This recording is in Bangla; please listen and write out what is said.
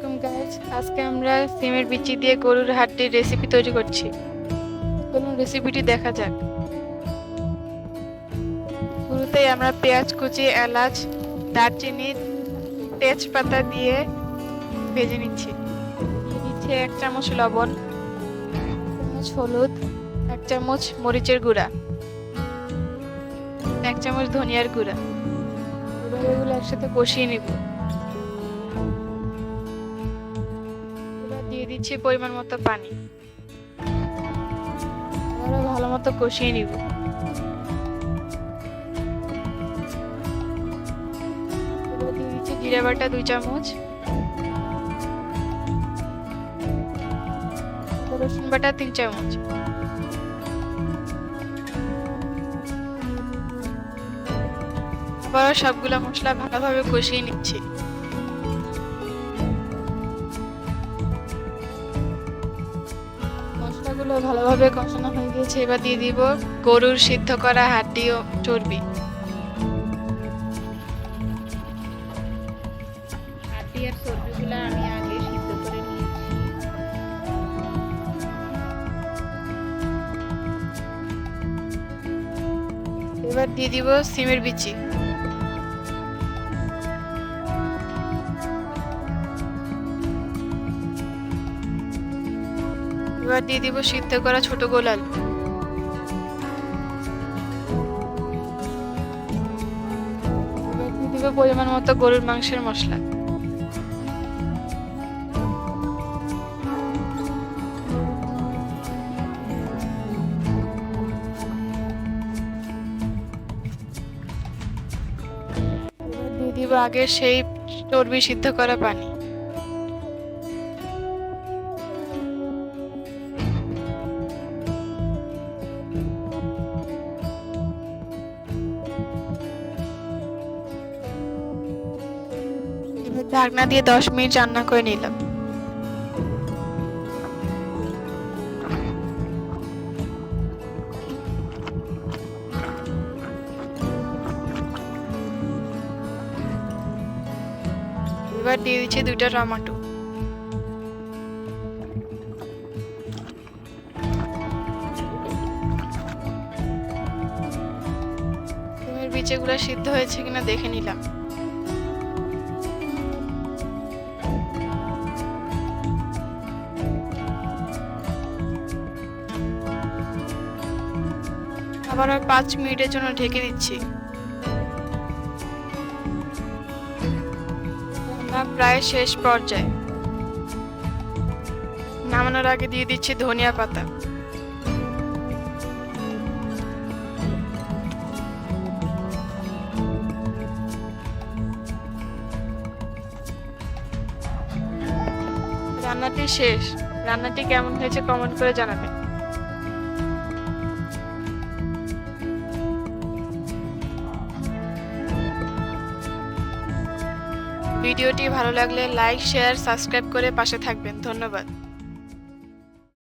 আলাইকুম গাইস, আজকে আমরা সিমের বিচি দিয়ে গরুর হাড্ডির রেসিপি তৈরি করছি। চলুন রেসিপিটি দেখা যাক। শুরুতেই আমরা পেঁয়াজ কুচি, এলাচ, দারচিনি, তেজপাতা দিয়ে ভেজে নিচ্ছি। দিয়ে দিচ্ছি 1 চামচ লবণ, 1 চামচ হলুদ, 1 চামচ মরিচের গুঁড়া, 1 চামচ ধনিয়ার গুঁড়া। এবার এগুলো একসাথে কষিয়ে নিব। দিয়ে দিচ্ছি পরিমাণ মতো পানি। এবারে ভালো মতো কষিয়ে নিব। এবার দিয়ে দিচ্ছি জিরা বাটা 2 চামচ, রসুন বাটা 3 চামচ। আবার সবগুলা মশলা ভালোভাবে কষিয়ে নিচ্ছি। মশলাগুলো ভালোভাবে কষানো হয়ে গেছে। এবার দিয়ে দিব গরুর সিদ্ধ করা হাড্ডি ও চর্বি। হাড্ডি আর চর্বিগুলো আমি আগে সিদ্ধ করে নিয়েছি। এবার দিয়ে দিব সিমের বিচি। এবার দিয়ে দিব সিদ্ধ করা ছোট গোল আলু। এবার দিয়ে দিব পরিমাণ মতো গরুর মাংসের মশলা। এবার দিয়ে দিব আগে সেই চর্বি সিদ্ধ করা পানি। ঢাকনা দিয়ে 10 মিনিট রান্না করে নিলাম। এবার দিয়ে দিচ্ছি 2টা টমেটো। সিমের বিচিগুলো সিদ্ধ হয়েছে কিনা দেখে নিলাম। আবার 5 মিনিটের জন্য ঢেকে দিচ্ছি। রান্না প্রায় শেষ পর্যায়ে। নামানোর আগে দিয়ে দিচ্ছি ধনিয়া পাতা। রান্নাটি শেষ। রান্নাটি কেমন হয়েছে কমেন্ট করে জানাবেন। ভিডিওটি ভালো লাগলে লাইক, শেয়ার, সাবস্ক্রাইব করে পাশে থাকবেন। ধন্যবাদ।